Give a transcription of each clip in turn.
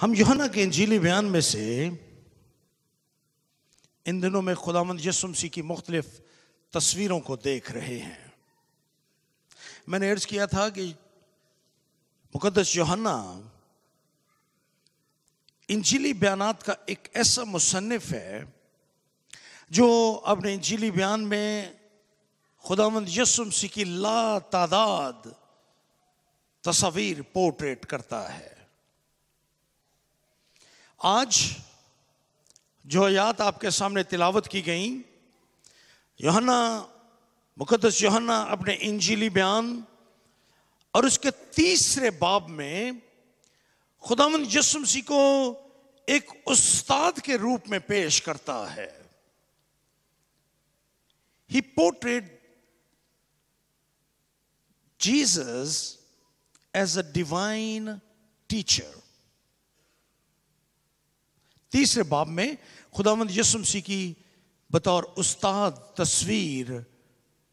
हम यूहन्ना के इंजीली बयान में से इन दिनों में खुदावंद यीशु मसीह की मुख्तलिफ तस्वीरों को देख रहे हैं। मैंने अर्ज किया था कि मुकद्दस यूहन्ना इंजीली बयानात का एक ऐसा मुसन्निफ है जो अपने इंजीली बयान में खुदावंद यीशु मसीह की लातादाद तस्वीर पोर्ट्रेट करता है। आज जो आयत आपके सामने तिलावत की गई, यूहन्ना मुकद्दस यूहन्ना अपने इंजीली बयान और उसके तीसरे बाब में खुदावंद यीशु मसीह को एक उस्ताद के रूप में पेश करता है। He portrayed Jesus as a divine teacher. तीसरे बाब में खुदावंद यीशु मसीह की बतौर उस्ताद तस्वीर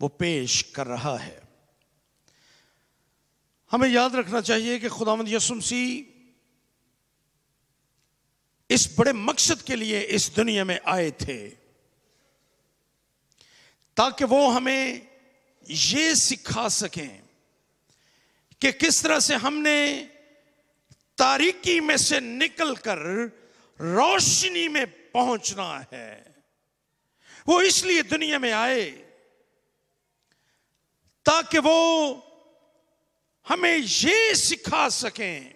वो पेश कर रहा है। हमें याद रखना चाहिए कि खुदावंद यीशु मसीह इस बड़े मकसद के लिए इस दुनिया में आए थे ताकि वो हमें ये सिखा सकें कि किस तरह से हमने तारीकी में से निकलकर रोशनी में पहुंचना है। वो इसलिए दुनिया में आए ताकि वो हमें ये सिखा सकें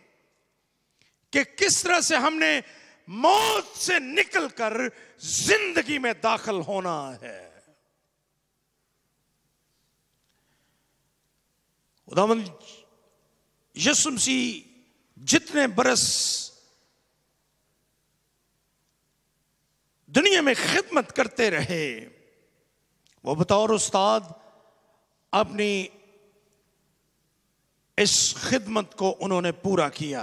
कि किस तरह से हमने मौत से निकलकर जिंदगी में दाखिल होना है। खुदावंद यीशु मसीह जितने बरस दुनिया में खिदमत करते रहे, वो बतौर उस्ताद अपनी इस खिदमत को उन्होंने पूरा किया।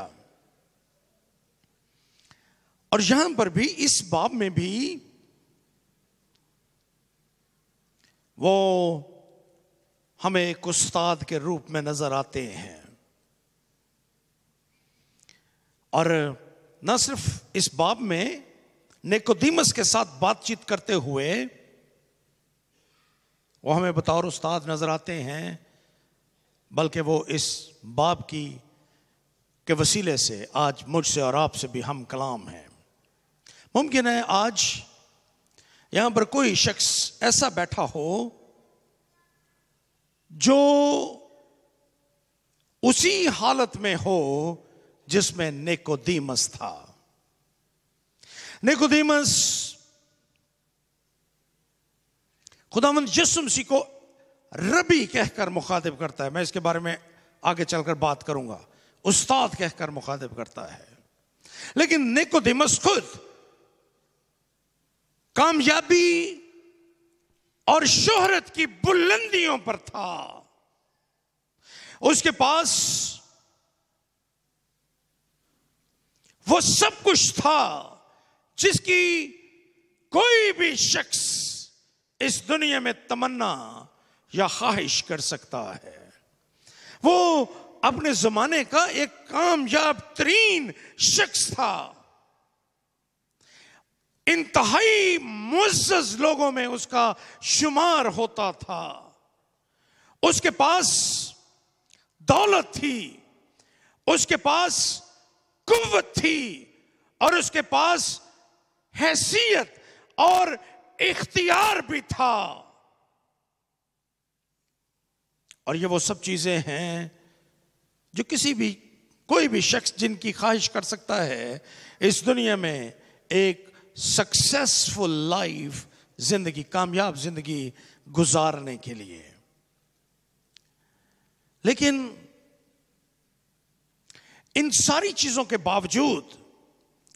और यहां पर भी इस बाब में भी वो हमें एक उस्ताद के रूप में नजर आते हैं। और न सिर्फ इस बाब में निकोदेमुस के साथ बातचीत करते हुए वो हमें बतौर उस्ताद नजर आते हैं, बल्कि वो इस बाब के वसीले से आज मुझसे और आपसे भी हम कलाम हैं। मुमकिन है आज यहां पर कोई शख्स ऐसा बैठा हो जो उसी हालत में हो जिसमें निकोदेमुस था। निकोदेमुस खुदावंद यीशु मसीह को रबी कहकर मुखातिब करता है। मैं इसके बारे में आगे चलकर बात करूंगा। उस्ताद कहकर मुखातिब करता है, लेकिन निकोदेमुस खुद कामयाबी और शोहरत की बुलंदियों पर था। उसके पास वो सब कुछ था जिसकी कोई भी शख्स इस दुनिया में तमन्ना या ख्वाहिश कर सकता है। वो अपने जमाने का एक कामयाब तरीन शख्स था। इंतहाई मुअज़्ज़ज़ लोगों में उसका शुमार होता था। उसके पास दौलत थी, उसके पास कुव्वत थी, और उसके पास हैसियत और इख्तियार भी था। और ये वो सब चीजें हैं जो कोई भी शख्स जिनकी ख्वाहिश कर सकता है इस दुनिया में एक सक्सेसफुल लाइफ, जिंदगी, कामयाब जिंदगी गुजारने के लिए। लेकिन इन सारी चीजों के बावजूद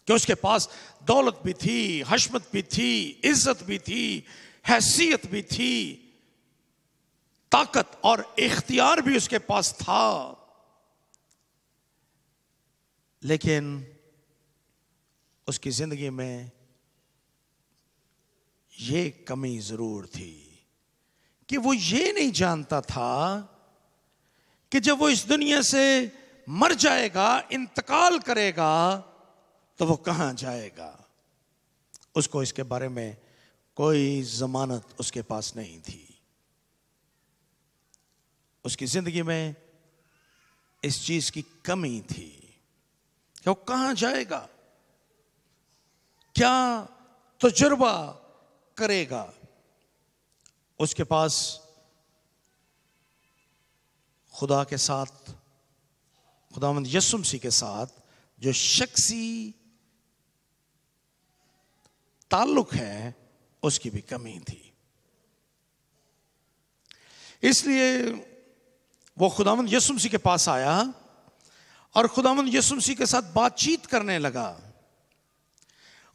कि उसके पास दौलत भी थी, हशमत भी थी, इज्जत भी थी, हैसियत भी थी, ताकत और इख्तियार भी उसके पास था, लेकिन उसकी जिंदगी में ये कमी जरूर थी कि वो ये नहीं जानता था कि जब वो इस दुनिया से मर जाएगा, इंतकाल करेगा, तो वो कहां जाएगा? उसको इसके बारे में कोई जमानत उसके पास नहीं थी। उसकी जिंदगी में इस चीज की कमी थी कि वो कहां जाएगा, क्या तजुर्बा करेगा। उसके पास खुदा के साथ, खुदावंद यीशु मसीह के साथ जो शख्सी ताल्लुक है, उसकी भी कमी थी। इसलिए वो खुदावंद यीशु मसीह के पास आया और खुदावंद यीशु मसीह के साथ बातचीत करने लगा।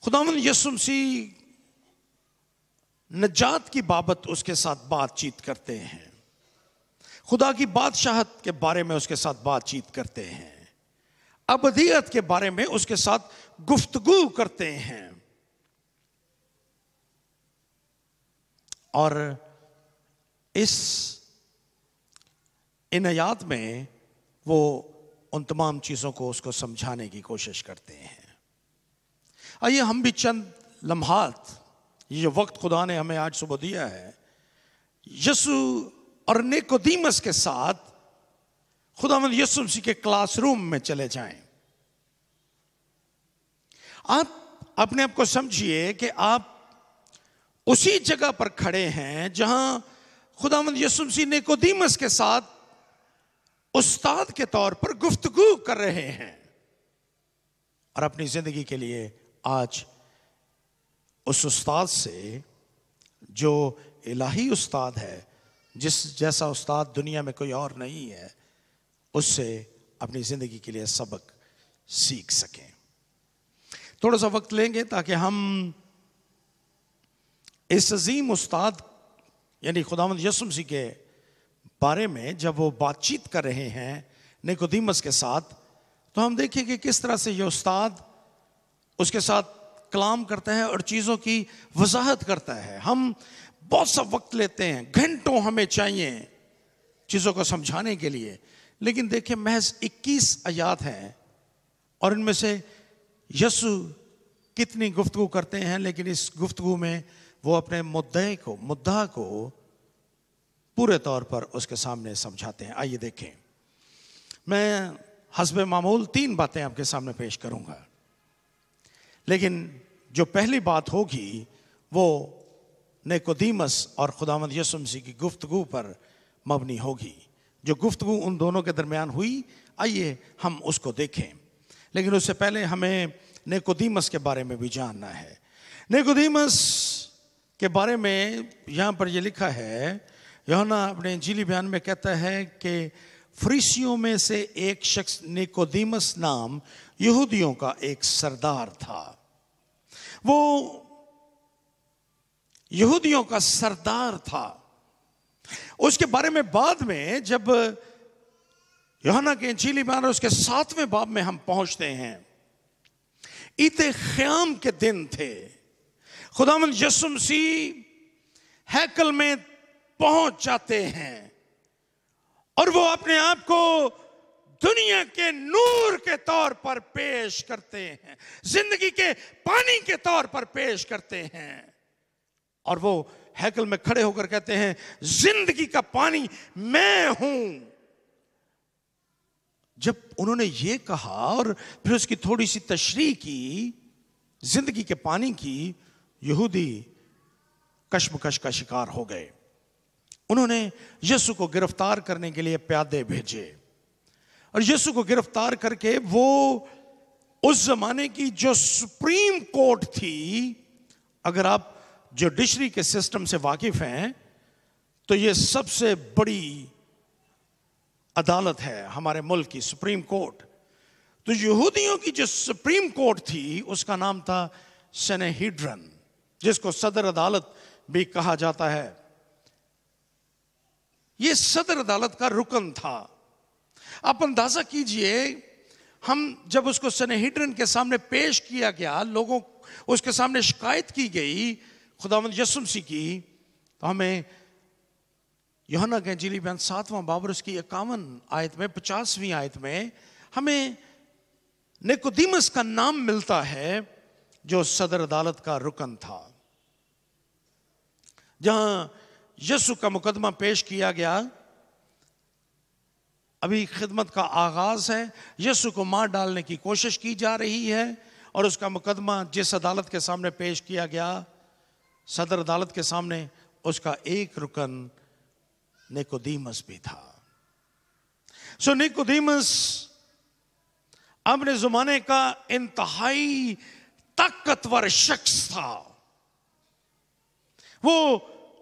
खुदावंद यीशु मसीह नजात की बाबत उसके साथ बातचीत करते हैं, खुदा की बादशाहत के बारे में उसके साथ बातचीत करते हैं, अबदियत के बारे में उसके साथ गुफ्तगू करते हैं। और इस इनायात में वो उन तमाम चीजों को उसको समझाने की कोशिश करते हैं। आइए हम भी चंद लम्हात, ये जो वक्त खुदा ने हमें आज सुबह दिया है, यीशु और निकोदेमुस के साथ खुदावंद यीशु मसीह के क्लासरूम में चले जाएं। आप अपने आप को समझिए कि आप उसी जगह पर खड़े हैं जहां खुदावंद यीशु मसीह निकोदेमुस के साथ उस्ताद के तौर पर गुफ्तगू कर रहे हैं और अपनी जिंदगी के लिए आज उस उस्ताद से, जो इलाही उस्ताद है, जिस जैसा उस्ताद दुनिया में कोई और नहीं है, उससे अपनी जिंदगी के लिए सबक सीख सकें। थोड़ा सा वक्त लेंगे ताकि हम इस अजीम उस्ताद यानी खुदावंद यीशु मसीह के बारे में जब वो बातचीत कर रहे हैं निकोदेमुस के साथ, तो हम देखेंगे किस तरह से ये उस्ताद उसके साथ कलाम करता है और चीज़ों की वजाहत करता है। हम बहुत सा वक्त लेते हैं, घंटों हमें चाहिए चीज़ों को समझाने के लिए, लेकिन देखिए महज 21 आयात हैं और इनमें से यीशु कितनी गुफ्तगू करते हैं, लेकिन इस गुफ्तगू में वो अपने मुद्दा को पूरे तौर पर उसके सामने समझाते हैं। आइए देखें, मैं हस्बे मामूल 3 बातें आपके सामने पेश करूंगा, लेकिन जो पहली बात होगी वो निकोदेमुस और खुदावंद यीशु मसीह की गुफ्तगू पर मबनी होगी। जो गुफ्तगू उन दोनों के दरमियान हुई, आइए हम उसको देखें। लेकिन उससे पहले हमें निकोदेमुस के बारे में भी जानना है। निकोदेमुस के बारे में यहाँ पर यह लिखा है, यूहन्ना अपने इंजीली बयान में कहता है कि फरीसियों में से एक शख्स निकोदेमुस नाम यहूदियों का एक सरदार था। वो यहूदियों का सरदार था। उसके बारे में बाद में जब यूहन्ना के इंजीली बयान उसके 7वें बाब में हम पहुंचते हैं, ईते ख़याम के दिन थे। खुदावंद यीशु मसीह हैकल में पहुंच जाते हैं और वो अपने आप को दुनिया के नूर के तौर पर पेश करते हैं, जिंदगी के पानी के तौर पर पेश करते हैं। और वो हैकल में खड़े होकर कहते हैं, जिंदगी का पानी मैं हूं। जब उन्होंने ये कहा और फिर उसकी थोड़ी सी तशरीह की, जिंदगी के पानी की, यहूदी कश्मकश का शिकार हो गए। उन्होंने यीशु को गिरफ्तार करने के लिए प्यादे भेजे और यीशु को गिरफ्तार करके वो उस जमाने की जो सुप्रीम कोर्ट थी, अगर आप जुडिशरी के सिस्टम से वाकिफ हैं तो ये सबसे बड़ी अदालत है हमारे मुल्क की, सुप्रीम कोर्ट। तो यहूदियों की जो सुप्रीम कोर्ट थी उसका नाम था सनेहिड्रन, जिसको सदर अदालत भी कहा जाता है। ये सदर अदालत का रुकन था। आप अंदाजा कीजिए, हम जब उसको सनेहिड्रन के सामने पेश किया गया, लोगों उसके सामने शिकायत की गई खुदावंद यीशु मसीह की, तो हमें यूहन्ना के इंजीली बयान 7वां बाब उसकी 51 आयत में 50वीं आयत में हमें निकोदेमुस का नाम मिलता है जो सदर अदालत का रुकन था। जहां यीशु का मुकदमा पेश किया गया, अभी खिदमत का आगाज है, यीशु को मार डालने की कोशिश की जा रही है और उसका मुकदमा जिस अदालत के सामने पेश किया गया, सदर अदालत के सामने, उसका एक रुकन निकोदेमुस भी था। सो निकोदेमुस अपने जमाने का इंतहाई ताकतवर शख्स था। वो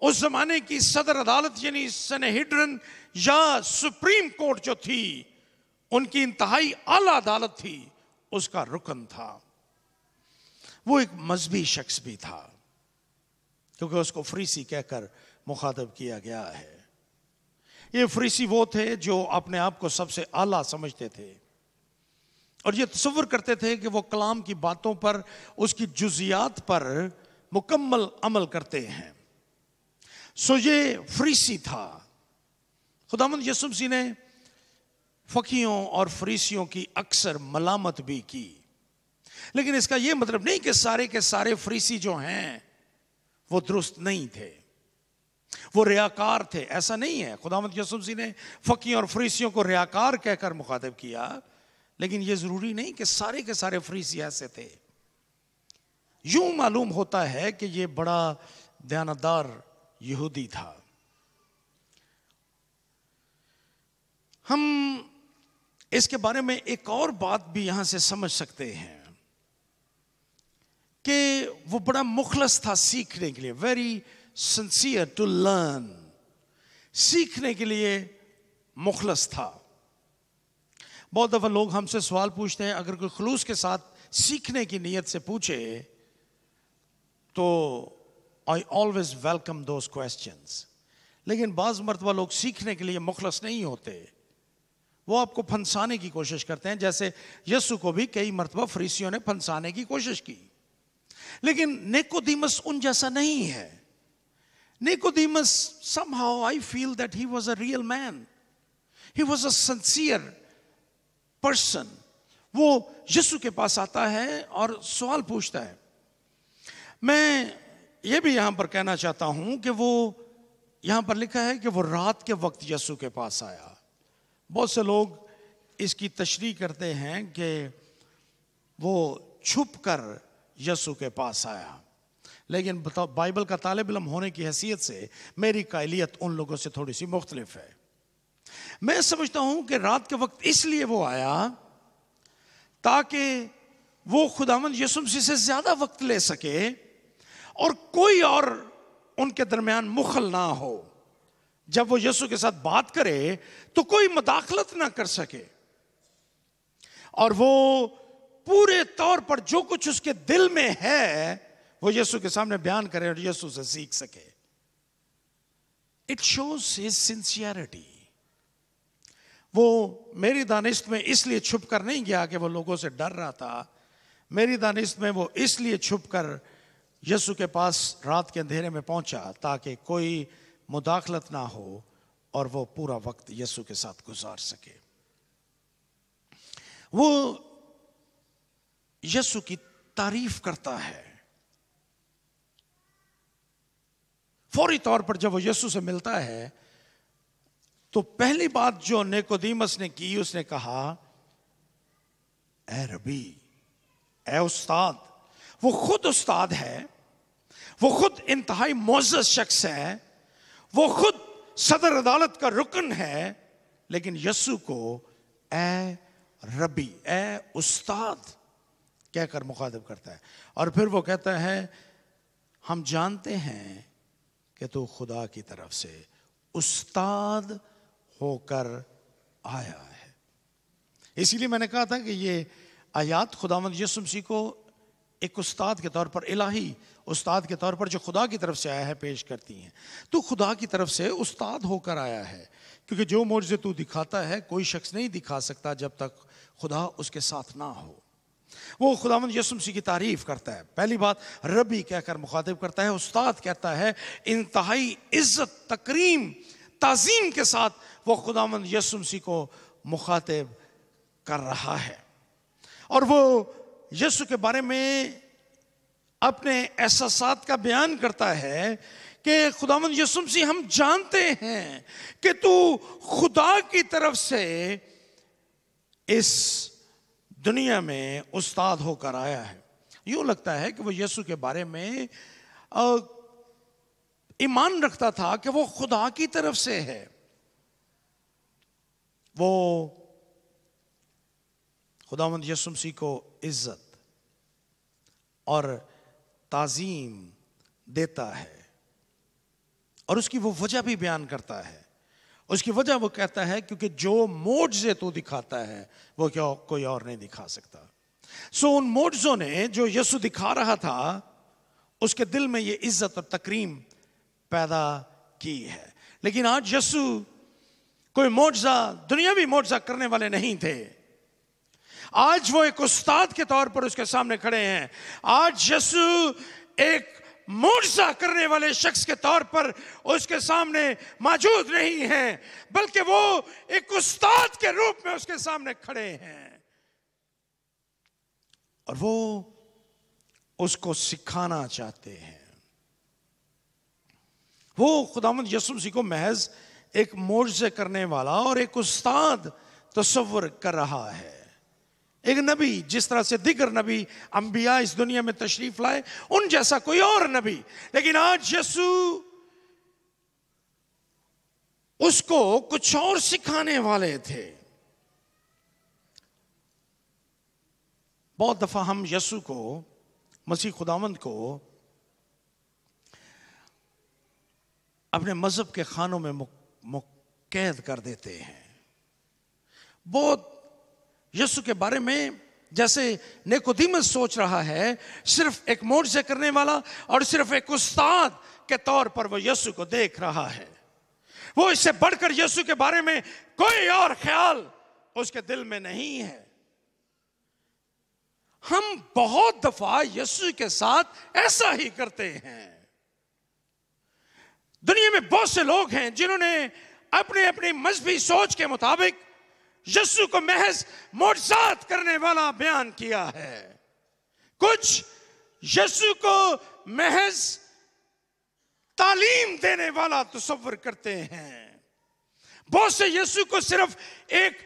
उस जमाने की सदर अदालत यानी सनेहिड्रन या सुप्रीम कोर्ट जो थी, उनकी इंतहाई आला अदालत थी, उसका रुकन था। वो एक मजहबी शख्स भी था, क्योंकि उसको फरीसी कहकर मुखातब किया गया है। ये फरीसी वो थे जो अपने आप को सबसे आला समझते थे और ये तसव्वुर करते थे कि वो कलाम की बातों पर, उसकी जुजियात पर मुकम्मल अमल करते हैं। सो ये फरीसी था। खुदावंद यीशु मसीह ने फकीहों और फरीसियों की अक्सर मलामत भी की, लेकिन इसका यह मतलब नहीं कि सारे के सारे फरीसी जो हैं वो दुरुस्त नहीं थे, वो रियाकार थे, ऐसा नहीं है। खुदावंद यीशु मसीह ने फकीह और फरीसियों को रियाकार कहकर मुखातिब किया, लेकिन यह जरूरी नहीं कि सारे के सारे फरीसी ऐसे थे। यूं मालूम होता है कि यह बड़ा दयानतदार यहूदी था। हम इसके बारे में एक और बात भी यहां से समझ सकते हैं कि वो बड़ा मुखलस था सीखने के लिए, वेरी सिंसियर टू लर्न, सीखने के लिए मुखलस था। बहुत दफा लोग हमसे सवाल पूछते हैं, अगर कोई खुलूस के साथ सीखने की नीयत से पूछे तो I always welcome those questions. लेकिन बाज मर्तबा लोग सीखने के लिए मुखलस नहीं होते, वो आपको फंसाने की कोशिश करते हैं, जैसे यीशु को भी कई मर्तबा फरीसियों ने फंसाने की कोशिश की। लेकिन निकोदेमुस उन जैसा नहीं है। Nicodemus, somehow I feel that he was a real man. He was a sincere person. वो यीशु के पास आता है और सवाल पूछता है। मैं ये भी यहां पर कहना चाहता हूं कि वो यहां पर लिखा है कि वो रात के वक्त यीशु के पास आया। बहुत से लोग इसकी तशरीह करते हैं कि वो छुप कर यीशु के पास आया, लेकिन बाइबल का तालिब इल्म होने की हैसियत से मेरी कायलियत उन लोगों से थोड़ी सी मुख्तलिफ है। मैं समझता हूं कि रात के वक्त इसलिए वो आया ताकि वो खुदावंद यीशु मसीह से ज्यादा वक्त ले सके और कोई और उनके दरमियान मुखल ना हो। जब वो यीशु के साथ बात करे तो कोई मुदाखलत ना कर सके और वो पूरे तौर पर जो कुछ उसके दिल में है वो यीशु के सामने बयान करे और यीशु से सीख सके। It shows his sincerity. वो मेरी दानिश में इसलिए छुप कर नहीं गया कि वो लोगों से डर रहा था। मेरी दानिश में वो इसलिए छुप कर यीशु के पास रात के अंधेरे में पहुंचा ताकि कोई मुदाखलत ना हो और वो पूरा वक्त यीशु के साथ गुजार सके। वो यीशु की तारीफ करता है। फौरी तौर पर जब वो यीशु से मिलता है तो पहली बात जो निकोदेमुस ने की, उसने कहा, ए रबी, ए उस्ताद। वो खुद उस्ताद है, वो खुद इंतहाई मोअज़्ज़ज़ शख्स है, वो खुद सदर अदालत का रुकन है, लेकिन यीशु को ए रबी, ए उस्ताद कहकर मुखातिब करता है। और फिर वो कहता है, हम जानते हैं कि तू खुदा की तरफ से उस्ताद होकर आया है। इसीलिए मैंने कहा था कि ये आयात खुदावंद यीशु मसीह को एक उस्ताद के तौर पर, इलाही उस्ताद के तौर पर जो खुदा की तरफ से आया है, पेश करती हैं। तू खुदा की तरफ से उस्ताद होकर आया है, क्योंकि जो मौजज़े तू दिखाता है कोई शख्स नहीं दिखा सकता जब तक खुदा उसके साथ ना हो। वो खुदावंद यीशु मसीह की तारीफ करता है। पहली बात रबी कहकर मुखातिब करता है, उस्ताद कहता है। इंतहाई इज्जत, तकरीम, ताज़ीम के साथ वो खुदावंद यीशु मसीह को मुखातिब कर रहा है। और वो यीशु के बारे में अपने एहसासात का बयान करता है कि खुदावंद यीशु मसीह, हम जानते हैं कि तू खुदा की तरफ से इस दुनिया में उस्ताद होकर आया है। यूं लगता है कि वो यीशु के बारे में ईमान रखता था कि वो खुदा की तरफ से है। वो खुदावंद यीशु मसीह को इज्जत और ताजीम देता है और उसकी वो वजह भी बयान करता है। उसकी वजह वो कहता है क्योंकि जो मोजज़े तो दिखाता है वो क्या कोई और नहीं दिखा सकता। सो उन मोजज़ों ने जो यीशु दिखा रहा था उसके दिल में ये इज्जत और तकरीम पैदा की है। लेकिन आज यीशु कोई मोजज़ा, दुनियावी मोजज़ा करने वाले नहीं थे। आज वो एक उस्ताद के तौर पर उसके सामने खड़े हैं। आज यीशु एक मोजज़ा करने वाले शख्स के तौर पर उसके सामने मौजूद नहीं हैं, बल्कि वो एक उस्ताद के रूप में उसके सामने खड़े हैं और वो उसको सिखाना चाहते हैं। वो खुदावंद यीशु मसीह को महज एक मोजज़े करने वाला और एक उस्ताद तस्वर कर रहा है। एक नबी, जिस तरह से दिगर नबी अंबिया इस दुनिया में तशरीफ लाए, उन जैसा कोई और नबी। लेकिन आज यीशु उसको कुछ और सिखाने वाले थे। बहुत दफा हम यीशु को, मसीह खुदावंद को अपने मजहब के खानों में मुक़ैद कर देते हैं। बहुत यीशु के बारे में जैसे निकोदेमुस सोच रहा है, सिर्फ एक मोजज़े करने वाला और सिर्फ एक उस्ताद के तौर पर वो यीशु को देख रहा है। वो इससे बढ़कर यीशु के बारे में कोई और ख्याल उसके दिल में नहीं है। हम बहुत दफा यीशु के साथ ऐसा ही करते हैं। दुनिया में बहुत से लोग हैं जिन्होंने अपने अपनी मजहबी सोच के मुताबिक यीशु को महज मोजज़ात करने वाला बयान किया है। कुछ यीशु को महज तालीम देने वाला तस्वर करते हैं। बहुत से यीशु को सिर्फ एक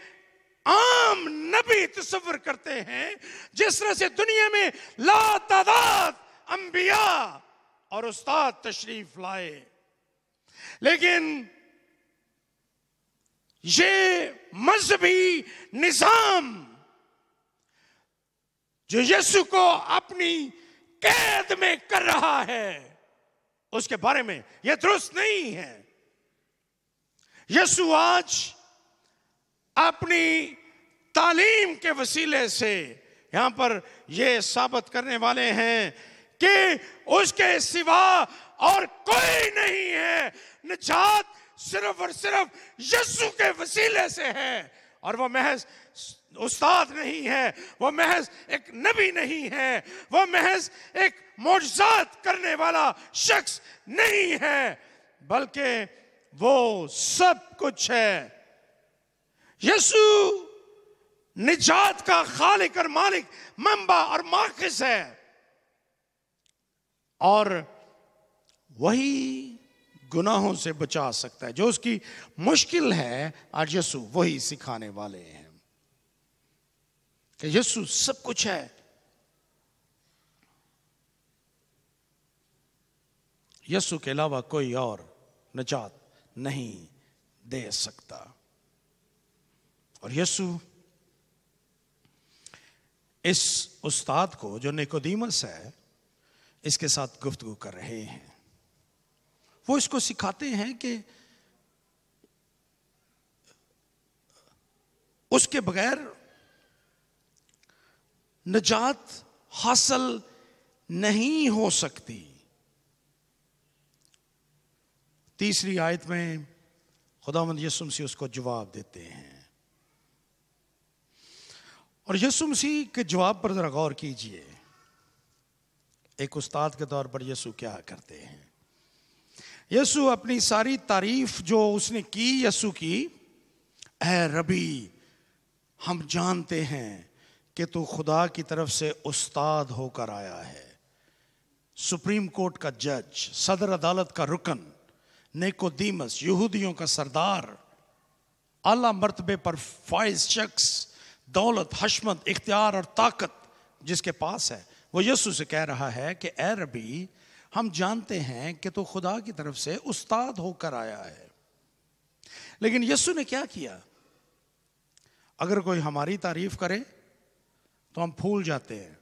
आम नबी तस्वर करते हैं, जिस तरह से दुनिया में लातादाद अंबिया और उस्ताद तशरीफ लाए। लेकिन ये मजहबी निजाम जो यीशु को अपनी कैद में कर रहा है, उसके बारे में यह दुरुस्त नहीं है। यीशु आज अपनी तालीम के वसीले से यहां पर यह साबित करने वाले हैं कि उसके सिवा और कोई नहीं है। निजात सिर्फ और सिर्फ यीशु के वसीले से है। और वो महज उस्ताद नहीं है, वो महज एक नबी नहीं है, वो महज एक मोजज़ात करने वाला शख्स नहीं है, बल्कि वो सब कुछ है। यीशु निजात का खालिक और मालिक, मंबा और माखिज है, और वही गुनाहों से बचा सकता है। जो उसकी मुश्किल है, आज यीशु वही सिखाने वाले हैं कि यीशु सब कुछ है। यीशु के अलावा कोई और निजात नहीं दे सकता। और यीशु इस उस्ताद को जो निकोदेमुस है, इसके साथ गुफ्तगू कर रहे हैं। वो इसको सिखाते हैं कि उसके बगैर निजात हासिल नहीं हो सकती। तीसरी आयत में खुदावंद यीशु मसीह उसको जवाब देते हैं। और यीशु मसीह के जवाब पर जरा गौर कीजिए। एक उस्ताद के तौर पर यीशु क्या करते हैं। यीशु अपनी सारी तारीफ जो उसने की यीशु की, ऐ रबी, हम जानते हैं कि तू खुदा की तरफ से उस्ताद होकर आया है। सुप्रीम कोर्ट का जज, सदर अदालत का रुकन, निकोदीमस, यहूदियों का सरदार, आला मर्तबे पर फाइज शख्स, दौलत, हशमत, इख्तियार और ताकत जिसके पास है, वो यीशु से कह रहा है कि ए रबी, हम जानते हैं कि तू खुदा की तरफ से उस्ताद होकर आया है। लेकिन यीशु ने क्या किया? अगर कोई हमारी तारीफ करे तो हम फूल जाते हैं।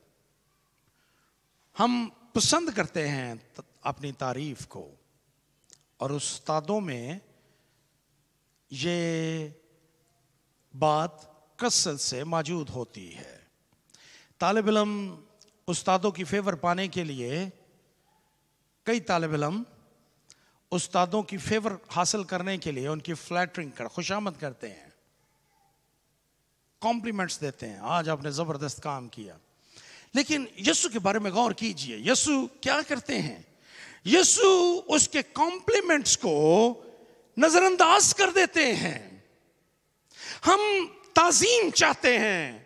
हम पसंद करते हैं अपनी तारीफ को, और उस्तादों में ये बात कसरत से मौजूद होती है। तालिब इल्म उस्तादों की फेवर पाने के लिए, कई तालिब इल्म उस्तादों की फेवर हासिल करने के लिए उनकी फ्लैटरिंग कर, खुशामद करते हैं, कॉम्प्लीमेंट्स देते हैं, आज आपने जबरदस्त काम किया। लेकिन यीशु के बारे में गौर कीजिए, यीशु क्या करते हैं? यीशु उसके कॉम्प्लीमेंट्स को नजरअंदाज कर देते हैं। हम ताजीम चाहते हैं,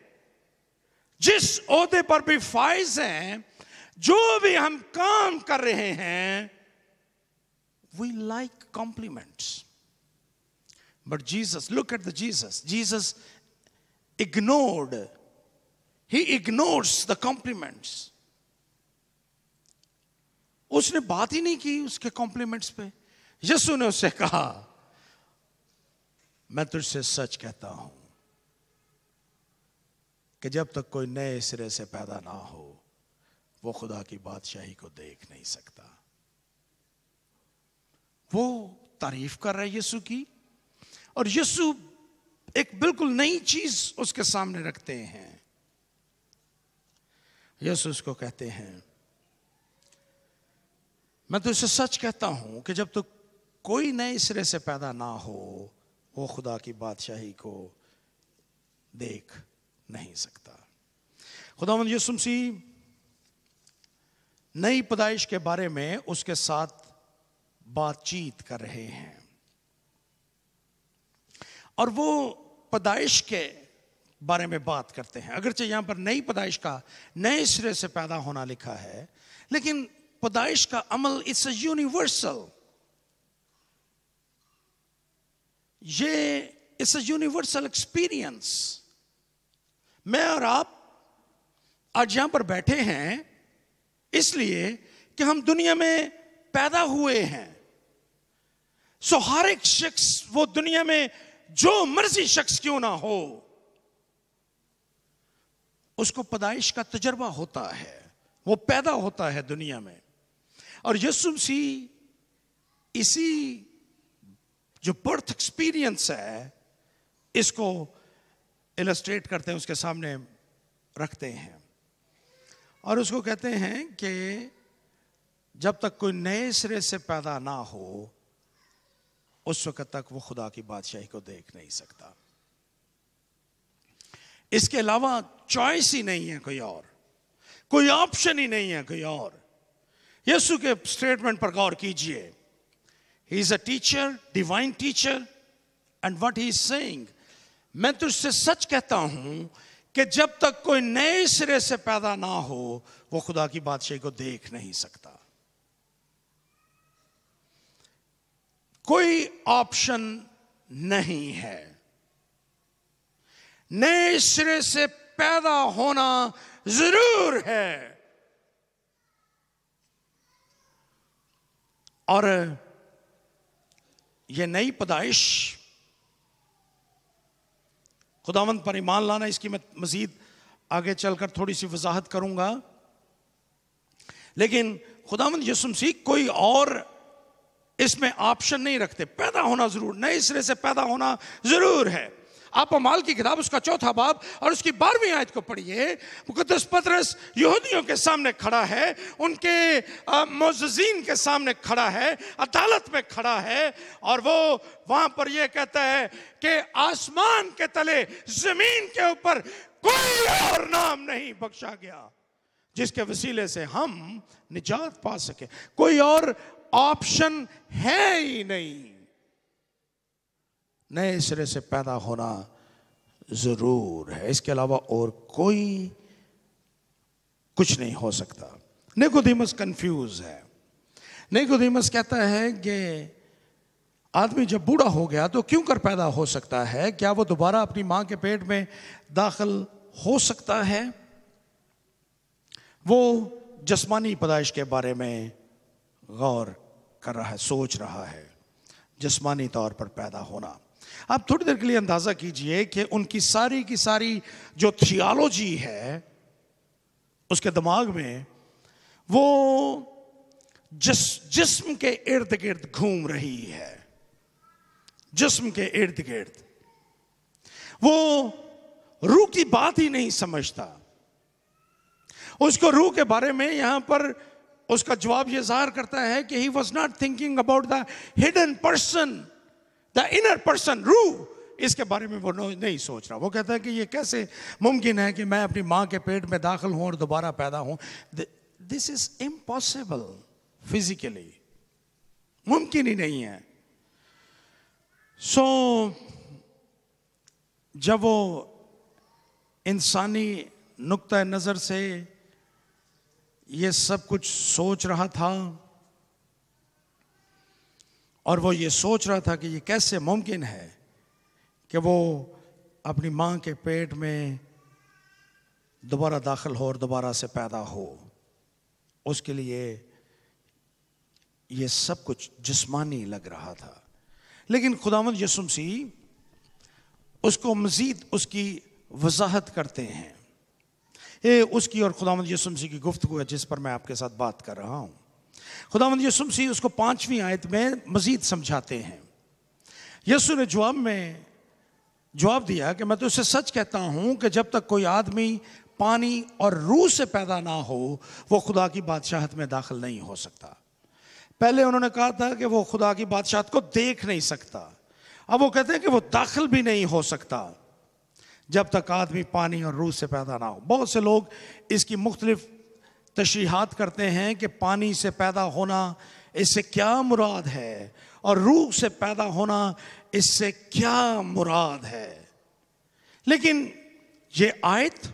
जिस ओहदे पर भी फाइज हैं, जो भी हम काम कर रहे हैं, we like compliments. But Jesus, look at the Jesus. Jesus ignored. He ignores the compliments. उसने बात ही नहीं की उसके कॉम्प्लीमेंट्स पे। यीशु ने उससे कहा, मैं तुझसे सच कहता हूं कि जब तक कोई नए सिरे से पैदा ना हो, वो खुदा की बादशाही को देख नहीं सकता। वो तारीफ कर रहा है यीशु की, और यीशु एक बिल्कुल नई चीज उसके सामने रखते हैं। यीशु उसको कहते हैं, मैं तुझसे सच कहता हूं कि जब तक कोई नए सिरे से पैदा ना हो, वो खुदा की बादशाही को देख नहीं सकता। खुदावंद यीशु मसीह नई पैदाइश के बारे में उसके साथ बातचीत कर रहे हैं, और वो पैदाइश के बारे में बात करते हैं। अगरचे यहां पर नई पैदाइश का, नए सिरे से पैदा होना लिखा है, लेकिन पैदाइश का अमल इट्स अ यूनिवर्सल। ये इट्स अ यूनिवर्सल एक्सपीरियंस। मैं और आप आज यहां पर बैठे हैं इसलिए कि हम दुनिया में पैदा हुए हैं। सो हर एक शख्स, वो दुनिया में जो मर्जी शख्स क्यों ना हो, उसको पैदाइश का तजर्बा होता है, वो पैदा होता है दुनिया में। और यीशु मसीह इसी जो बर्थ एक्सपीरियंस है, इसको इलस्ट्रेट करते हैं, उसके सामने रखते हैं, और उसको कहते हैं कि जब तक कोई नए सिरे से पैदा ना हो, उस वक्त तक वो खुदा की बादशाही को देख नहीं सकता। इसके अलावा चॉइस ही नहीं है, कोई ऑप्शन ही नहीं है कोई और। यीशु के स्टेटमेंट पर गौर कीजिए, he is a teacher, divine teacher, and what he is saying, मैं तुझसे सच कहता हूं कि जब तक कोई नए सिरे से पैदा ना हो, वो खुदा की बादशाही को देख नहीं सकता। कोई ऑप्शन नहीं है। नए सिरे से पैदा होना जरूर है। और यह नई पैदाइश, खुदावंद पर ईमान लाना, इसकी मैं मजीद आगे चलकर थोड़ी सी वजाहत करूंगा। लेकिन खुदावंद यीशु मसीह कोई और इसमें ऑप्शन नहीं रखते। पैदा होना जरूर, नए सिरे से पैदा होना जरूर है। आप अमाल की किताब उसका 4वां बाब और उसकी 12वीं आयत को पढ़िए। मुकद्दस पतरस यहूदियों के सामने खड़ा है, उनके मुअज़्ज़िज़ीन के सामने खड़ा है, अदालत में खड़ा है, और वो वहां पर यह कहता है कि आसमान के तले, जमीन के ऊपर कोई और नाम नहीं बख्शा गया जिसके वसीले से हम निजात पा सके। कोई और ऑप्शन है ही नहीं। नए सिरे से पैदा होना जरूर है, इसके अलावा और कोई कुछ नहीं हो सकता। निकोदेमस कंफ्यूज है। निकोदेमस कहता है कि आदमी जब बूढ़ा हो गया तो क्यों कर पैदा हो सकता है? क्या वो दोबारा अपनी मां के पेट में दाखिल हो सकता है? वो जिस्मानी पैदाइश के बारे में गौर कर रहा है, सोच रहा है, जिस्मानी तौर पर पैदा होना। आप थोड़ी देर के लिए अंदाजा कीजिए कि उनकी सारी की सारी जो थियोलॉजी है उसके दिमाग में वो जिस्म के इर्द गिर्द घूम रही है, जिस्म के इर्द गिर्द। वो रूह की बात ही नहीं समझता। उसको रूह के बारे में यहां पर उसका जवाब यह ज़ाहिर करता है कि he was not thinking about the hidden person, the inner person, रूह। इसके बारे में वो नहीं सोच रहा। वो कहता है कि ये कैसे मुमकिन है कि मैं अपनी मां के पेट में दाखिल हूं और दोबारा पैदा हूं। दिस इज इम्पॉसिबल, फिजिकली मुमकिन ही नहीं है। जब वो इंसानी नुक्ता नजर से ये सब कुछ सोच रहा था और वो ये सोच रहा था कि ये कैसे मुमकिन है कि वो अपनी मां के पेट में दोबारा दाखिल हो और दोबारा से पैदा हो, उसके लिए ये सब कुछ जिस्मानी लग रहा था। लेकिन खुदावंद यीशु मसीह उसको मजीद उसकी वजाहत करते हैं। ये उसकी और खुदावंद यीशु मसीह की गुफ्तगू है जिस पर मैं आपके साथ बात कर रहा हूं। खुदावंद यीशु मसीह उसको 5वीं आयत में मजीद समझाते हैं। यीशु ने जवाब दिया कि मैं तो उसे सच कहता हूं कि जब तक कोई आदमी पानी और रूह से पैदा ना हो वो खुदा की बादशाहत में दाखिल नहीं हो सकता। पहले उन्होंने कहा था कि वो खुदा की बादशाहत को देख नहीं सकता। अब वो कहते हैं कि वो दाखिल भी नहीं हो सकता जब तक आदमी पानी और रूह से पैदा ना हो। बहुत से लोग इसकी मुख्तलिफ तशरीहात करते हैं कि पानी से पैदा होना इससे क्या मुराद है और रूह से पैदा होना इससे क्या मुराद है। लेकिन ये आयत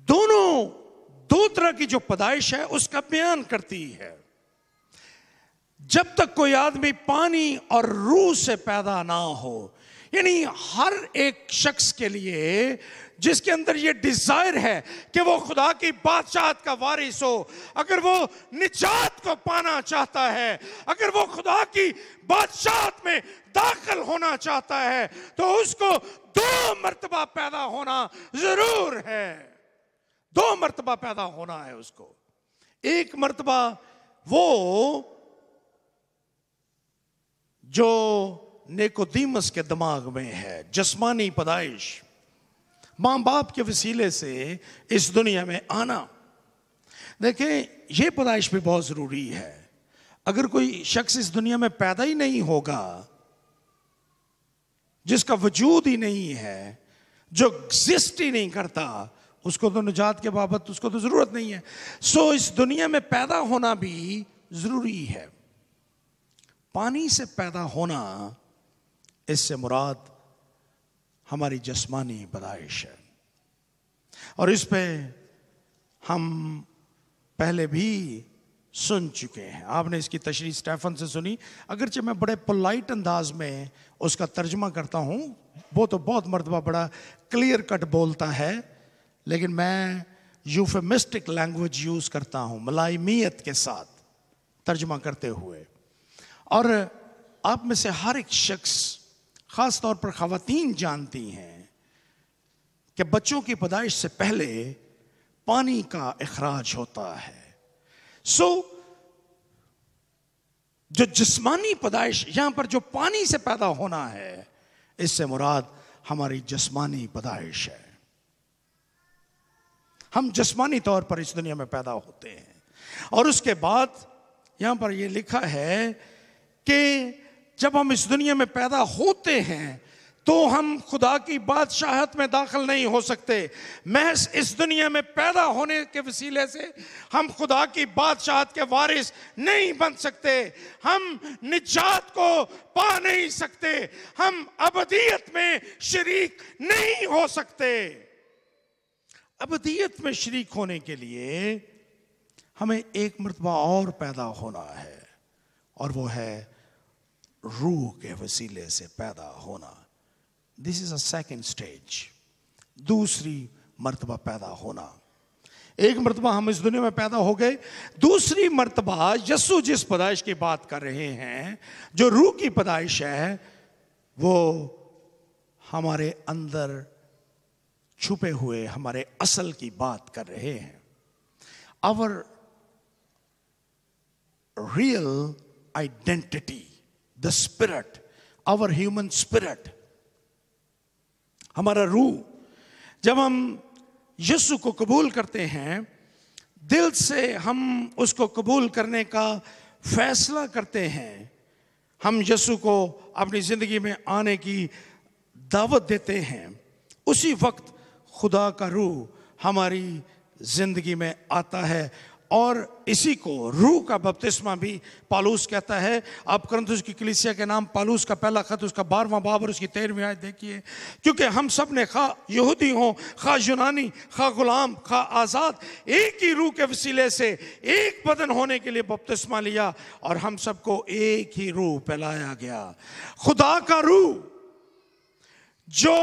दो तरह की जो पैदाइश है उसका बयान करती है। जब तक कोई आदमी पानी और रूह से पैदा ना हो, यानी हर एक शख्स के लिए जिसके अंदर ये डिजायर है कि वो खुदा की बादशाहत का वारिस हो, अगर वो निजात को पाना चाहता है, अगर वो खुदा की बादशाहत में दाखिल होना चाहता है, तो उसको 2 मर्तबा पैदा होना जरूर है। 2 मर्तबा पैदा होना है उसको। एक मर्तबा वो जो निकोदेमस के दिमाग में है, जिस्मानी पैदाइश, मां बाप के वसीले से इस दुनिया में आना। देखें, ये पैदाइश भी बहुत जरूरी है। अगर कोई शख्स इस दुनिया में पैदा ही नहीं होगा, जिसका वजूद ही नहीं है, जो एग्जिस्ट ही नहीं करता, उसको तो निजात के बाबत उसको तो जरूरत नहीं है। सो इस दुनिया में पैदा होना भी जरूरी है। पानी से पैदा होना, इससे मुराद हमारी जिस्मानी पैदाइश है। और इस पे हम पहले भी सुन चुके हैं। आपने इसकी तशरीह स्टेफन से सुनी। अगरचे मैं बड़े पोलाइट अंदाज में उसका तर्जुमा करता हूं, वो तो बहुत मर्तबा बड़ा क्लियर कट बोलता है, लेकिन मैं यूफेमिस्टिक लैंग्वेज यूज करता हूं, मलाइमियत के साथ तर्जुमा करते हुए। और आप में से हर एक शख्स, खास तौर पर खवातीन, जानती हैं कि बच्चों की पैदाइश से पहले पानी का इखराज होता है। जो जिस्मानी पैदाइश, यहां पर जो पानी से पैदा होना है, इससे मुराद हमारी जिस्मानी पैदाइश है। हम जिस्मानी तौर पर इस दुनिया में पैदा होते हैं। और उसके बाद यहां पर यह लिखा है कि जब हम इस दुनिया में पैदा होते हैं तो हम खुदा की बादशाहत में दाखिल नहीं हो सकते। महज इस दुनिया में पैदा होने के वसीले से हम खुदा की बादशाहत के वारिस नहीं बन सकते। हम निजात को पा नहीं सकते। हम अबदियत में शरीक नहीं हो सकते। अबदियत में शरीक होने के लिए हमें एक मर्तबा और पैदा होना है, और वो है रूह के वसीले से पैदा होना। This is a second stage, दूसरी मर्तबा पैदा होना। एक मर्तबा हम इस दुनिया में पैदा हो गए, दूसरी मर्तबा यीशु जिस पैदाइश की बात कर रहे हैं, जो रूह की पैदाइश है, वो हमारे अंदर छुपे हुए हमारे असल की बात कर रहे हैं। Our real identity, the spirit, our human spirit, हमारा रूह, जब हम यीशु को कबूल करते हैं, दिल से हम उसको कबूल करने का फैसला करते हैं, हम यीशु को अपनी जिंदगी में आने की दावत देते हैं, उसी वक्त खुदा का रूह हमारी जिंदगी में आता है। और इसी को रूह का बपतिस्मा भी पालूस कहता है। आप कुरिन्थियों की कलीसिया के नाम पालूस का पहला खत, उसका 12वां बाब और उसकी 13वीं आयत देखिए। क्योंकि हम सब ने खा यहूदी हो, खा यूनानी, खा गुलाम, खा आजाद, एक ही रूह के वसीले से एक बदन होने के लिए बपतिस्मा लिया, और हम सबको एक ही रूह पिलाया गया। खुदा का रूह जो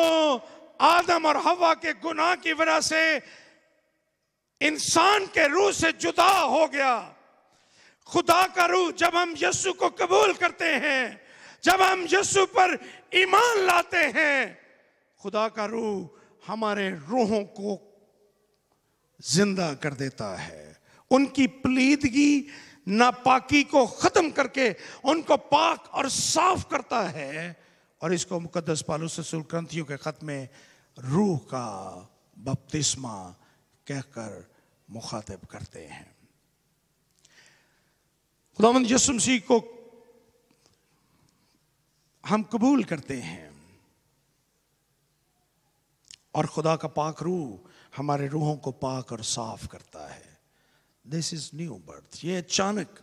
आदम और हवा के गुनाह की वजह से इंसान के रूह से जुदा हो गया, खुदा का रूह जब हम यीशु को कबूल करते हैं, जब हम यीशु पर ईमान लाते हैं, खुदा का रूह हमारे रूहों को जिंदा कर देता है। उनकी पलीदगी, नापाकी को खत्म करके उनको पाक और साफ करता है। और इसको मुकद्दस पौलुस रसूल कुरिन्थियों के खत में रूह का बपतिस्मा कहकर मुखातिब करते हैं। खुदावंद यीशु मसीह को हम कबूल करते हैं, और खुदा का पाक रूह हमारे रूहों को पाक और साफ करता है। This is new birth. ये अचानक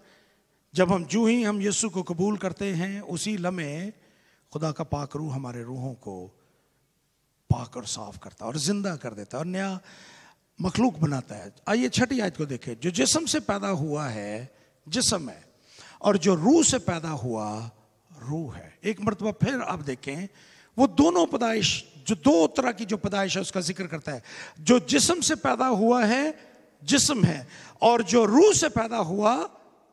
जब हम जो ही हम यीशु को कबूल करते हैं, उसी लम्हे खुदा का पाक रूह हमारे रूहों को पाक और साफ करता है और जिंदा कर देता है और नया मखलूक बनाता है। आइए छठी आयत को देखें। जो जिस्म से पैदा हुआ है जिस्म है, और जो रूह से पैदा हुआ रूह है। एक मर्तबा फिर आप देखें, वो दोनों पैदाइश, जो दो तरह की जो पैदाइश है उसका जिक्र करता है। जो जिस्म से पैदा हुआ है जिस्म है, और जो रूह से पैदा हुआ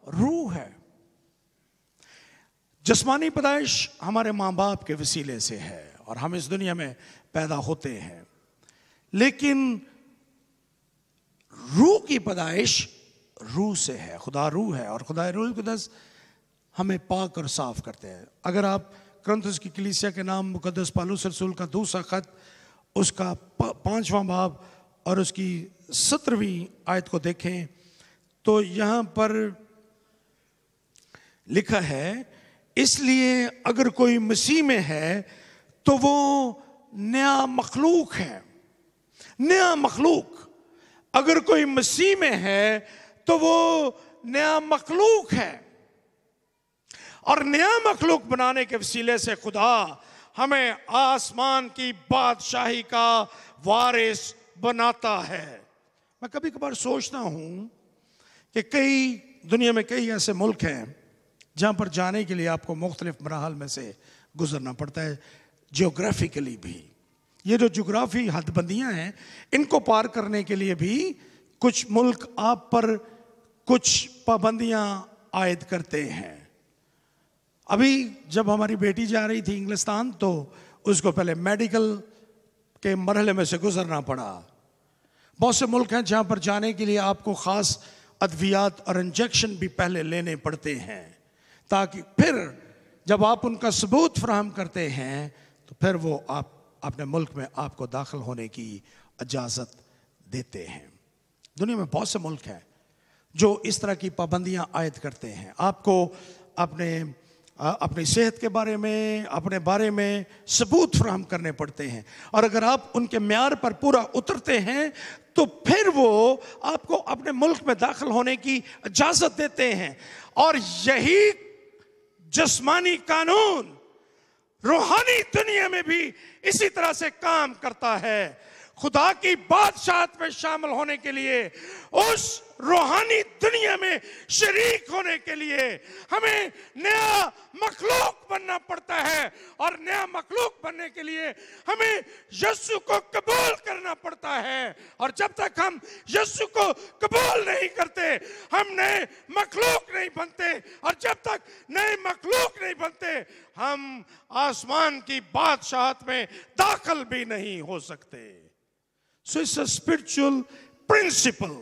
रूह है। जिस्मानी पैदाइश हमारे माँ बाप के वसीले से है और हम इस दुनिया में पैदा होते हैं, लेकिन रूह की पैदाइश रूह से है। खुदा रूह है और खुदा रूह कुदस हमें पाक और साफ करते हैं। अगर आप कुरिन्थियों की कलीसिया के नाम मुकद्दस पौलुस रसूल का दूसरा खत, उसका 5वां बाब और उसकी 17वीं आयत को देखें, तो यहां पर लिखा है, इसलिए अगर कोई मसीह में है तो वो नया मखलूक है। नया मखलूक, अगर कोई मसीह में है तो वो नया मखलूक है। और नया मखलूक बनाने के वसीले से खुदा हमें आसमान की बादशाही का वारिस बनाता है। मैं कभी कभार सोचता हूं कि दुनिया में कई ऐसे मुल्क हैं जहां पर जाने के लिए आपको मुख्तलिफ मराहल में से गुजरना पड़ता है, जियोग्राफिकली भी। ये जो जियोग्राफी हदबंदियां हैं, इनको पार करने के लिए भी कुछ मुल्क आप पर कुछ पाबंदियां आयद करते हैं। अभी जब हमारी बेटी जा रही थी इंग्लिस्तान, तो उसको पहले मेडिकल के मरहले में से गुजरना पड़ा। बहुत से मुल्क हैं जहां पर जाने के लिए आपको खास अद्वियात और इंजेक्शन भी पहले लेने पड़ते हैं, ताकि फिर जब आप उनका सबूत फराहम करते हैं तो फिर वो आप अपने मुल्क में आपको दाखिल होने की इजाज़त देते हैं। दुनिया में बहुत से मुल्क हैं जो इस तरह की पाबंदियां आयद करते हैं। आपको अपने अपनी सेहत के बारे में, अपने बारे में सबूत फराहम करने पड़ते हैं। और अगर आप उनके म्यार पर पूरा उतरते हैं तो फिर वो आपको अपने मुल्क में दाखिल होने की इजाजत देते हैं। और यही जिस्मानी कानून रूहानी दुनिया में भी इसी तरह से काम करता है। खुदा की बादशाहत में शामिल होने के लिए, उस रूहानी दुनिया में शरीक होने के लिए हमें नया मखलूक बनना पड़ता है। और नया मखलूक बनने के लिए हमें यीशु को कबूल करना पड़ता है। और जब तक हम यीशु को कबूल नहीं करते, हम नए मखलूक नहीं बनते। और जब तक नए मखलूक नहीं बनते, हम आसमान की बादशाहत में दाखिल भी नहीं हो सकते। So it's a spiritual principle.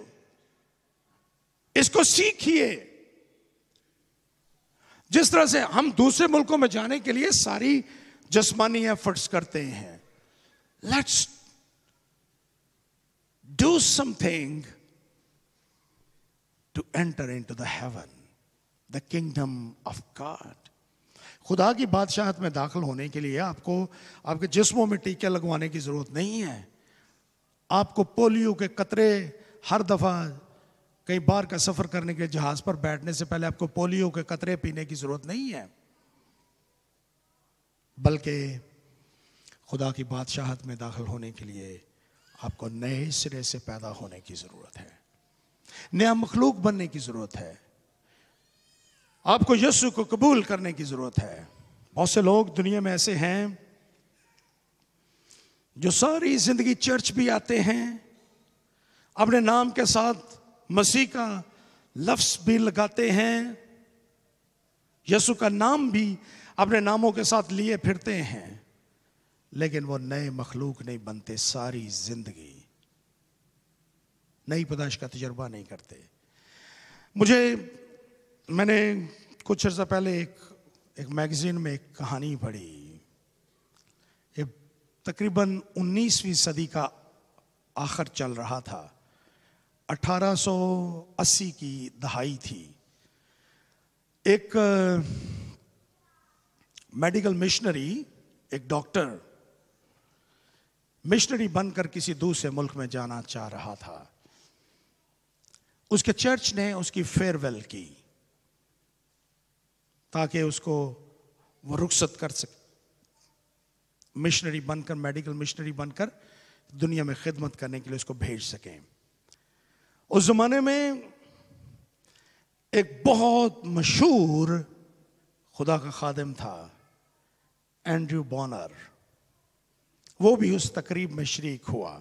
इसको सीखिए। जिस तरह से हम दूसरे मुल्कों में जाने के लिए सारी जिस्मानी एफर्ट्स करते हैं, let's do something to enter into the heaven, the kingdom of God. खुदा की बादशाहत में दाखिल होने के लिए आपको आपके जिस्मों में टीके लगवाने की जरूरत नहीं है। आपको पोलियो के कतरे हर दफा कई बार का सफर करने के जहाज पर बैठने से पहले आपको पोलियो के कतरे पीने की जरूरत नहीं है। बल्कि खुदा की बादशाहत में दाखिल होने के लिए आपको नए सिरे से पैदा होने की जरूरत है, नया मखलूक बनने की जरूरत है। आपको यीशु को कबूल करने की जरूरत है। बहुत से लोग दुनिया में ऐसे हैं जो सारी जिंदगी चर्च भी आते हैं, अपने नाम के साथ मसीह का लफ्ज भी लगाते हैं, यीशु का नाम भी अपने नामों के साथ लिए फिरते हैं, लेकिन वो नए मखलूक नहीं बनते। सारी जिंदगी नई पैदाइश का तजुर्बा नहीं करते। मैंने कुछ अर्सा पहले एक मैगजीन में एक कहानी पढ़ी। तकरीबन 19वीं सदी का आखिर चल रहा था, 1880 की दहाई थी। एक मेडिकल मिशनरी, एक डॉक्टर मिशनरी बनकर किसी दूसरे मुल्क में जाना चाह रहा था। उसके चर्च ने उसकी फेयरवेल की ताकि उसको वो रुखसत कर सके, मिशनरी बनकर, मेडिकल मिशनरी बनकर दुनिया में खिदमत करने के लिए उसको भेज सकें। उस जमाने में एक बहुत मशहूर खुदा का खादिम था, एंड्रयू बॉनर। वो भी उस तकरीब में शरीक हुआ।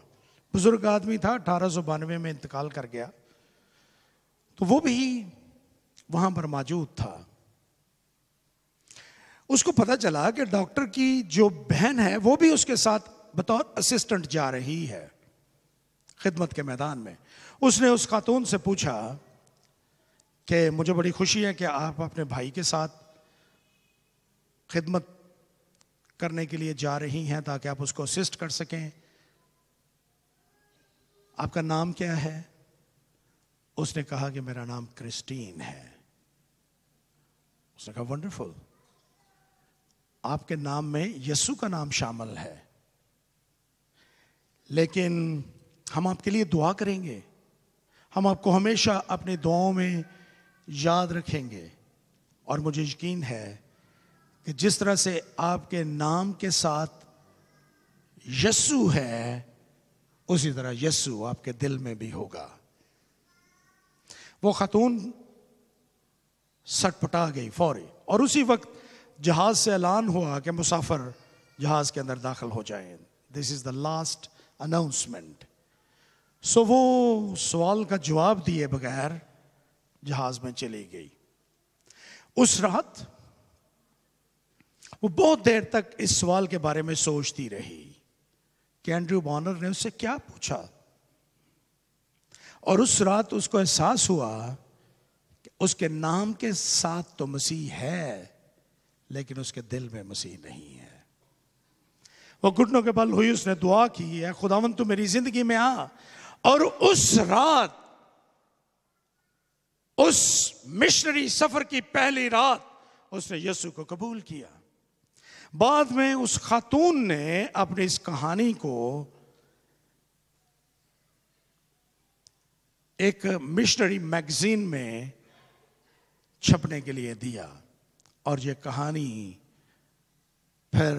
बुजुर्ग आदमी था, 1892 में इंतकाल कर गया, तो वो भी वहां पर मौजूद था। उसको पता चला कि डॉक्टर की जो बहन है वो भी उसके साथ बतौर असिस्टेंट जा रही है खिदमत के मैदान में। उसने उस खातून से पूछा कि मुझे बड़ी खुशी है कि आप अपने भाई के साथ खिदमत करने के लिए जा रही हैं ताकि आप उसको असिस्ट कर सकें। आपका नाम क्या है? उसने कहा कि मेरा नाम क्रिस्टीन है। उसने कहा वंडरफुल, आपके नाम में यीशु का नाम शामिल है, लेकिन हम आपके लिए दुआ करेंगे, हम आपको हमेशा अपनी दुआओं में याद रखेंगे। और मुझे यकीन है कि जिस तरह से आपके नाम के साथ यीशु है, उसी तरह यीशु आपके दिल में भी होगा। वो खातून सटपटा गई फौरी, और उसी वक्त जहाज से ऐलान हुआ कि मुसाफिर जहाज के अंदर दाखिल हो जाएं। This is the last announcement. So वो सवाल का जवाब दिए बगैर जहाज में चली गई। उस रात वो बहुत देर तक इस सवाल के बारे में सोचती रही कि एंड्रयू बॉनर ने उससे क्या पूछा। और उस रात उसको एहसास हुआ कि उसके नाम के साथ तो मसीह है, लेकिन उसके दिल में मसीह नहीं है। वो घुटनों के बल हुई, उसने दुआ की, है खुदावंद तू मेरी जिंदगी में आ। और उस रात, उस मिशनरी सफर की पहली रात, उसने यीशु को कबूल किया। बाद में उस खातून ने अपनी इस कहानी को एक मिशनरी मैगजीन में छपने के लिए दिया, और ये कहानी फिर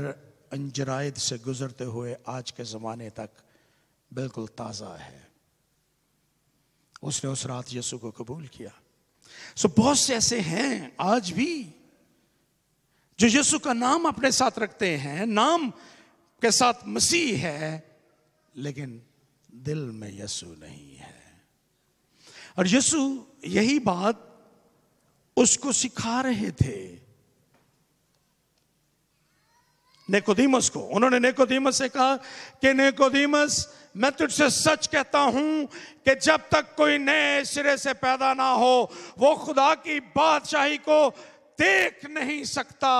अंजराइद से गुजरते हुए आज के ज़माने तक बिल्कुल ताज़ा है। उसने उस रात यीशु को कबूल किया। सो बहुत से ऐसे हैं आज भी जो यीशु का नाम अपने साथ रखते हैं, नाम के साथ मसीह है, लेकिन दिल में यीशु नहीं है। और यीशु यही बात उसको सिखा रहे थे निकोदेमस को। उन्होंने निकोदेमस से कहा कि निकोदेमस, मैं तुझसे सच कहता हूं कि जब तक कोई नए सिरे से पैदा ना हो वो खुदा की बादशाही को देख नहीं सकता।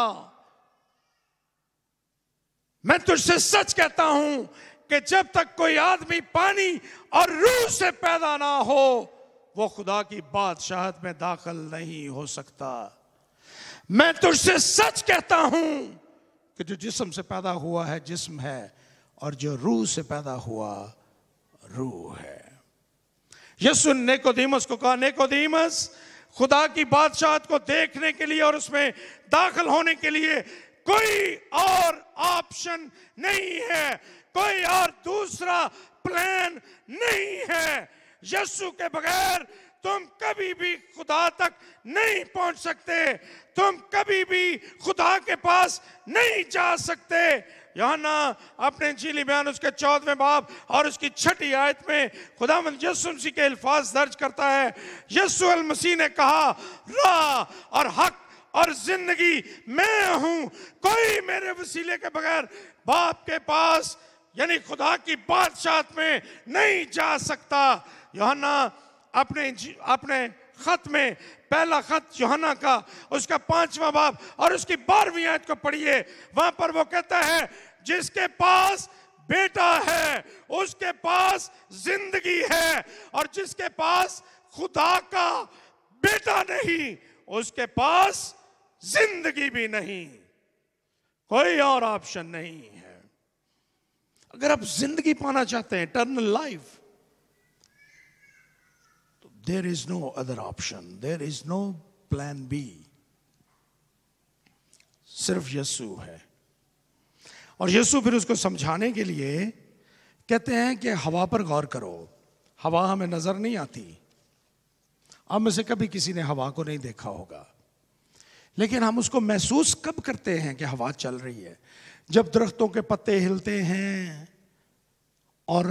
मैं तुझसे सच कहता हूं कि जब तक कोई आदमी पानी और रूह से पैदा ना हो वो खुदा की बादशाहत में दाखिल नहीं हो सकता। मैं तुझसे सच कहता हूं कि जो जिस्म से पैदा हुआ है जिस्म है, और जो रूह से पैदा हुआ रूह है। यीशु ने निकोदेमस को कहा, निकोदेमस, खुदा की बादशाहत को देखने के लिए और उसमें दाखिल होने के लिए कोई और ऑप्शन नहीं है, कोई और दूसरा प्लान नहीं है। यीशु के बगैर तुम कभी भी खुदा तक नहीं पहुंच सकते, तुम कभी भी खुदा के पास नहीं जा सकते। यूहन्ना अपने इंजीली बयान उसके 14वें बाब और उसकी 6ठी आयत में खुदावंद यीशु मसीह के अल्फाज दर्ज करता है। यीशु अल मसीह ने कहा, राह और हक और जिंदगी मैं हूं, कोई मेरे वसीले के बगैर बाप के पास यानी खुदा की बादशाहत में नहीं जा सकता। यूहन्ना अपने खत में, पहला खत यूहन्ना का उसका 5वां बाब और उसकी 12वीं आयत को पढ़िए। वहां पर वो कहता है, जिसके पास बेटा है उसके पास जिंदगी है, और जिसके पास खुदा का बेटा नहीं उसके पास जिंदगी भी नहीं। कोई और ऑप्शन नहीं है। अगर आप जिंदगी पाना चाहते हैं, eternal life, there is no other option, there is no plan B, सिर्फ यीशु है। और यीशु फिर उसको समझाने के लिए कहते हैं कि हवा पर गौर करो। हवा हमें नजर नहीं आती, आप में से कभी किसी ने हवा को नहीं देखा होगा, लेकिन हम उसको महसूस कब करते हैं कि हवा चल रही है? जब दरख्तों के पत्ते हिलते हैं और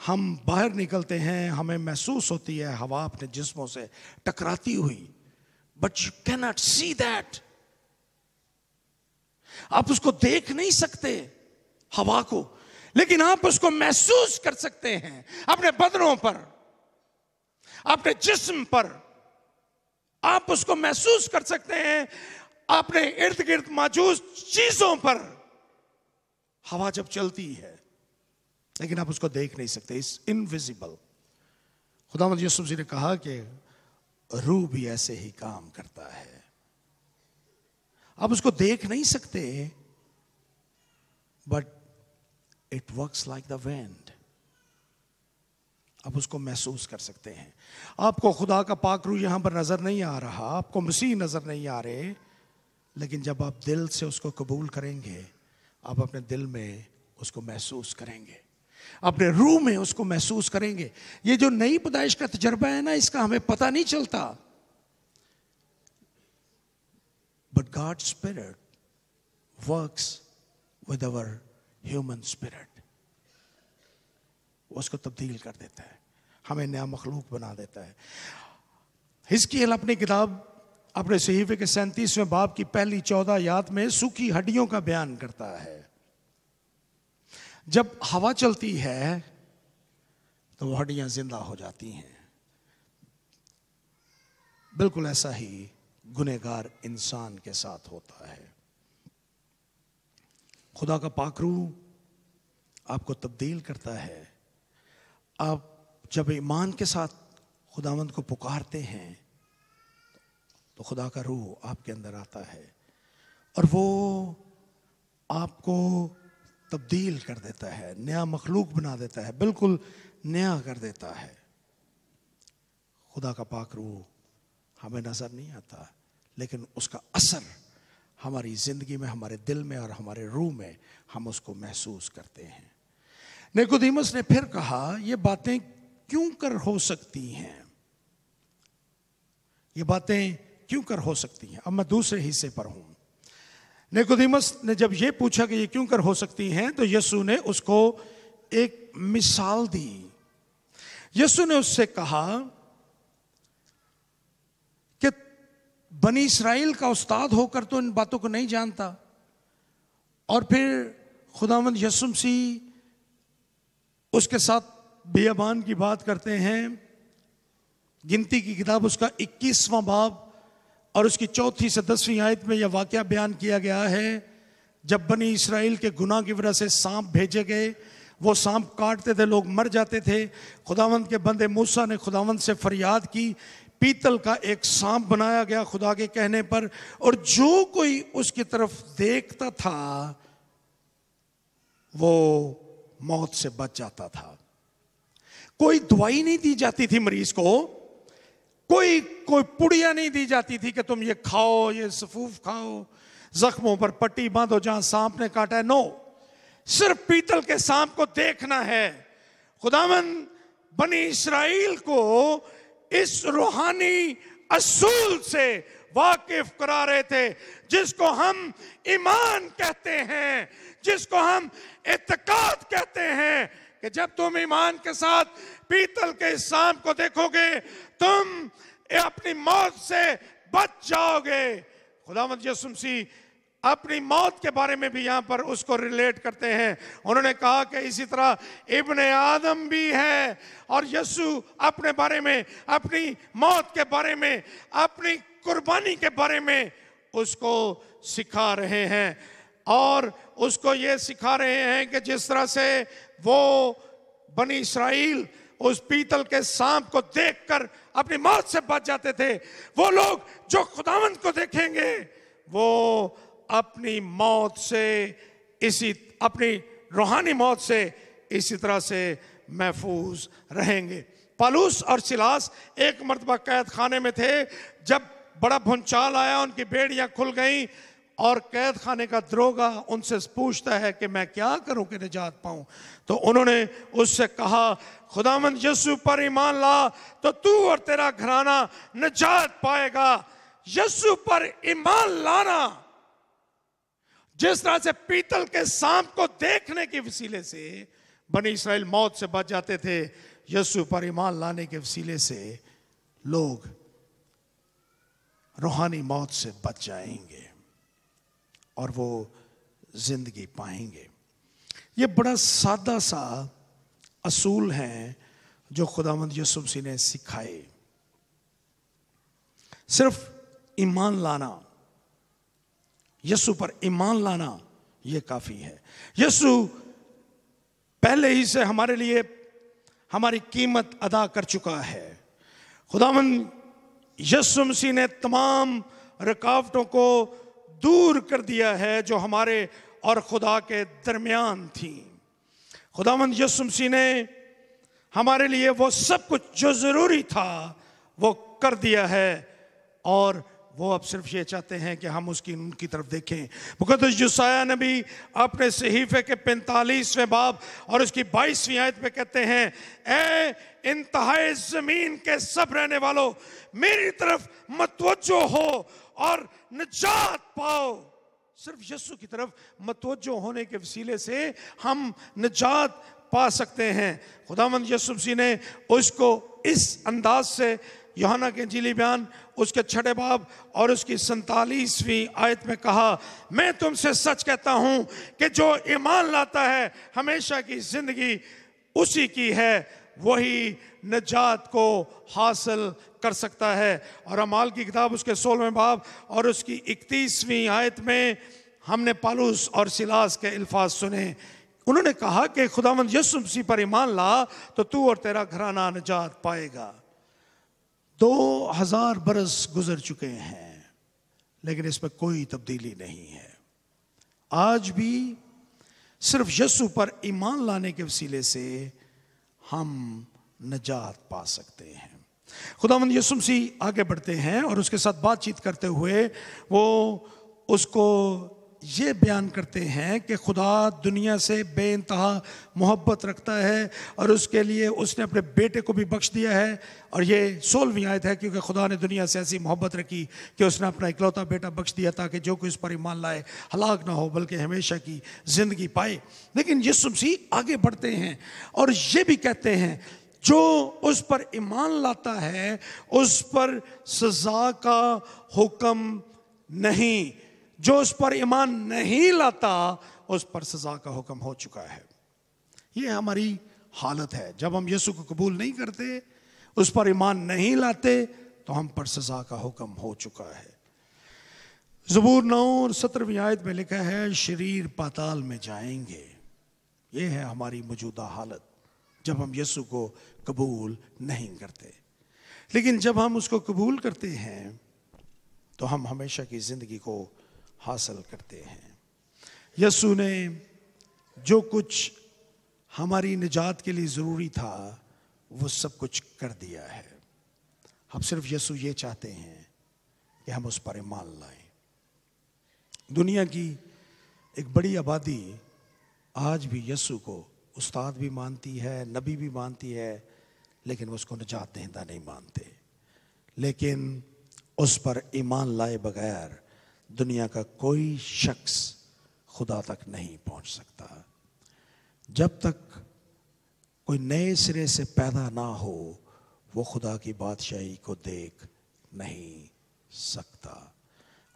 हम बाहर निकलते हैं, हमें महसूस होती है हवा अपने जिस्मों से टकराती हुई, but you can not see that. आप उसको देख नहीं सकते हवा को, लेकिन आप उसको महसूस कर सकते हैं अपने बदनों पर, अपने जिस्म पर। आप उसको महसूस कर सकते हैं अपने इर्द गिर्द मौजूद चीजों पर। हवा जब चलती है, लेकिन आप उसको देख नहीं सकते, इट्स इनविजिबल। खुदावंद यीशु मसीह ने कहा कि रूह भी ऐसे ही काम करता है। आप उसको देख नहीं सकते, but it works like the wind. आप उसको महसूस कर सकते हैं। आपको खुदा का पाक रूह यहां पर नजर नहीं आ रहा, आपको मसीह नजर नहीं आ रहे, लेकिन जब आप दिल से उसको कबूल करेंगे, आप अपने दिल में उसको महसूस करेंगे, अपने रूह में उसको महसूस करेंगे। ये जो नई पैदाइश का तजर्बा है ना, इसका हमें पता नहीं चलता, but God spirit works with our human spirit. वो उसको तब्दील कर देता है, हमें नया मखलूक बना देता है। हिजकिय्याह अपनी किताब अपने सहीफे के 37वें बाब की पहली 14 आयत में सूखी हड्डियों का बयान करता है। जब हवा चलती है तो वो हड्डियां जिंदा हो जाती हैं। बिल्कुल ऐसा ही गुनहगार इंसान के साथ होता है। खुदा का पाक रूह आपको तब्दील करता है। आप जब ईमान के साथ खुदावंद को पुकारते हैं तो खुदा का रूह आपके अंदर आता है और वो आपको तब्दील कर देता है, नया मखलूक बना देता है, बिल्कुल नया कर देता है। खुदा का पाक रूह हमें नजर नहीं आता, लेकिन उसका असर हमारी जिंदगी में, हमारे दिल में और हमारे रूह में हम उसको महसूस करते हैं। निकोदेमुस ने फिर कहा, ये बातें क्यों कर हो सकती हैं? ये बातें क्यों कर हो सकती हैं? अब मैं दूसरे हिस्से पर हूं। निकोदेमुस ने जब ये पूछा कि ये क्यों कर हो सकती हैं, तो यीशु ने उसको एक मिसाल दी। यीशु ने उससे कहा कि बनी इस्राएल का उस्ताद होकर तो इन बातों को नहीं जानता। और फिर खुदावंद यीशु मसीह उसके साथ बियाबान की बात करते हैं। गिनती की किताब उसका 21वां बाब और उसकी 4 से 10वीं आयत में यह वाकया बयान किया गया है, जब बनी इस्राएल के गुनाह की वजह से सांप भेजे गए। वो सांप काटते थे, लोग मर जाते थे। खुदावंद के बंदे मूसा ने खुदावंद से फरियाद की, पीतल का एक सांप बनाया गया खुदा के कहने पर, और जो कोई उसकी तरफ देखता था वो मौत से बच जाता था। कोई दवाई नहीं दी जाती थी मरीज को, कोई पुड़िया नहीं दी जाती थी कि तुम ये खाओ, ये सफूफ खाओ, जख्मों पर पट्टी बांधो जहां सांप ने काटा है। नो, सिर्फ पीतल के सांप को देखना है। खुदावंद बनी इस्राएल को इस रूहानी असूल से वाकिफ करा रहे थे, जिसको हम ईमान कहते हैं, जिसको हम इत्तेकाद कहते हैं, कि जब तुम ईमान के साथ पीतल के सांप को देखोगे तुम अपनी मौत से बच जाओगे। खुदावंद यीशु मसीह अपनी मौत के बारे में भी यहां पर उसको रिलेट करते हैं। उन्होंने कहा कि इसी तरह इब्ने आदम भी है, और यीशु अपने बारे में, अपनी मौत के बारे में, अपनी कुर्बानी के बारे में उसको सिखा रहे हैं। और उसको ये सिखा रहे हैं कि जिस तरह से वो बनी इस्राएल उस पीतल के सांप को देखकर अपनी मौत से बच जाते थे, वो लोग जो खुदावंद को देखेंगे वो अपनी मौत से, अपनी रूहानी मौत से इसी तरह से महफूज रहेंगे। पौलुस और सिलास एक मर्तबा कैद खाने में थे। जब बड़ा भूचाल आया, उनकी बेड़ियां खुल गईं और कैद खाने का दरोगा उनसे पूछता है कि मैं क्या करूं कि निजात पाऊं। तो उन्होंने उससे कहा, खुदावंद यीशु पर ईमान ला तो तू और तेरा घराना निजात पाएगा। यीशु पर ईमान लाना, जिस तरह से पीतल के सांप को देखने के वसीले से बनी इस्राएल मौत से बच जाते थे, यीशु पर ईमान लाने के वसीले से लोग रूहानी मौत से बच जाएंगे और वो जिंदगी पाएंगे। ये बड़ा सादा सा असूल है जो खुदावंद यीशु मसीह ने सिखाए। सिर्फ ईमान लाना, यीशु पर ईमान लाना, ये काफी है। यीशु पहले ही से हमारे लिए हमारी कीमत अदा कर चुका है। खुदावंद यीशु मसीह ने तमाम रुकावटों को दूर कर दिया है जो हमारे और खुदा के दरमियान थी। खुदावंद यीशु मसीह ने हमारे लिए वो सब कुछ जो जरूरी था वो कर दिया है, और वो अब सिर्फ ये चाहते हैं कि हम उनकी तरफ देखें। मुक़द्दस यशायाह नबी अपने सहीफे के 45वें बाब और उसकी 22वीं आयत में कहते हैं, ए इंतहाई जमीन के सब रहने वालों, मेरी तरफ मतवज्जो हो और निजात पाओ। सिर्फ यीशु की तरफ मतवज्जो होने के वसीले से हम निजात पा सकते हैं। खुदावंद यीशु मसीह ने उसको इस अंदाज से यूहन्ना के इंजीली बयान उसके 6 बाब और उसकी 47वीं आयत में कहा, मैं तुमसे सच कहता हूं कि जो ईमान लाता है हमेशा की जिंदगी उसी की है, वही निजात को हासिल कर सकता है। और अमाल की किताब उसके 16वें बाब और उसकी 31वीं आयत में हमने पौलुस और सिलास के अल्फाज सुने। उन्होंने कहा कि खुदावंद यीशु मसीह पर ईमान ला तो तू और तेरा घराना निजात पाएगा। 2000 बरस गुजर चुके हैं, लेकिन इसमें कोई तब्दीली नहीं है। आज भी सिर्फ यीशु पर ईमान लाने के वसीले से हम निजात पा सकते हैं। खुदावंद यीशु मसीह आगे बढ़ते हैं और उसके साथ बातचीत करते हुए वो उसको ये बयान करते हैं कि खुदा दुनिया से बेइंतहा मोहब्बत रखता है और उसके लिए उसने अपने बेटे को भी बख्श दिया है। और ये 16वीं आयत है, क्योंकि खुदा ने दुनिया से ऐसी मोहब्बत रखी कि उसने अपना इकलौता बेटा बख्श दिया ताकि जो कोई इस पर ईमान लाए हलाक ना हो बल्कि हमेशा की जिंदगी पाए। लेकिन यीशु मसीह आगे बढ़ते हैं और ये भी कहते हैं जो उस पर ईमान लाता है उस पर सजा का हुक्म नहीं, जो उस पर ईमान नहीं लाता उस पर सजा का हुक्म हो चुका है। ये हमारी हालत है। जब हम यीशु को कबूल नहीं करते, उस पर ईमान नहीं लाते, तो हम पर सजा का हुक्म हो चुका है। ज़बूर 9 और 17वीं आयत में लिखा है, शरीर पाताल में जाएंगे। ये है हमारी मौजूदा हालत जब हम यीशु को कबूल नहीं करते। लेकिन जब हम उसको कबूल करते हैं तो हम हमेशा की जिंदगी को हासिल करते हैं। यीशु ने जो कुछ हमारी निजात के लिए ज़रूरी था वो सब कुछ कर दिया है। हम सिर्फ यीशु ये चाहते हैं कि हम उस पर ईमान लाएं। दुनिया की एक बड़ी आबादी आज भी यीशु को उस्ताद भी मानती है, नबी भी मानती है, लेकिन वो उसको निजात दहिंदा नहीं मानते। लेकिन उस पर ईमान लाए बगैर दुनिया का कोई शख्स खुदा तक नहीं पहुंच सकता। जब तक कोई नए सिरे से पैदा ना हो वो खुदा की बादशाही को देख नहीं सकता।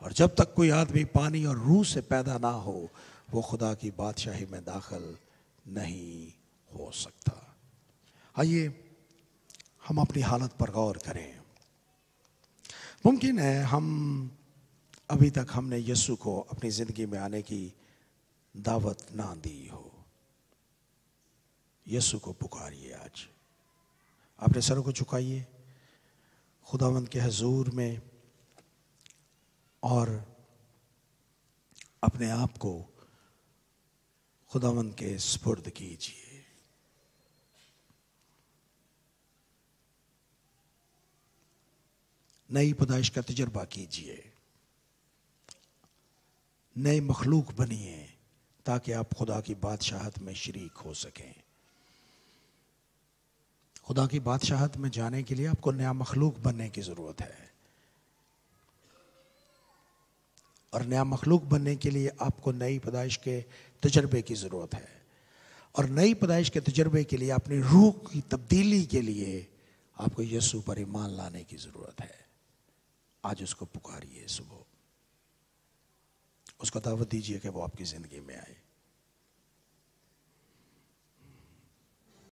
और जब तक कोई आदमी पानी और रूह से पैदा ना हो वो खुदा की बादशाही में दाखिल नहीं हो सकता। आइए हम अपनी हालत पर गौर करें। मुमकिन है हम अभी तक हमने यीशु को अपनी जिंदगी में आने की दावत ना दी हो। यीशु को पुकारिए। आज अपने सरों को झुकाइए खुदावंद के हुजूर में और अपने आप को खुदावंद के सुपुर्द कीजिए। नई पैदाइश का तजर्बा कीजिए। नए मखलूक बनिए ताकि आप खुदा की बादशाहत में शरीक हो सकें। खुदा की बादशाहत में जाने के लिए आपको नया मखलूक बनने की ज़रूरत है। और नया मखलूक बनने के लिए आपको नई पैदाइश के तजर्बे की ज़रूरत है। और नई पैदाइश के तजर्बे के लिए अपनी रूह की तब्दीली के लिए आपको यीशु पर ईमान लाने की ज़रूरत है। आज उसको पुकारिए, सुबह उसको दावत दीजिए कि वो आपकी ज़िंदगी में आए।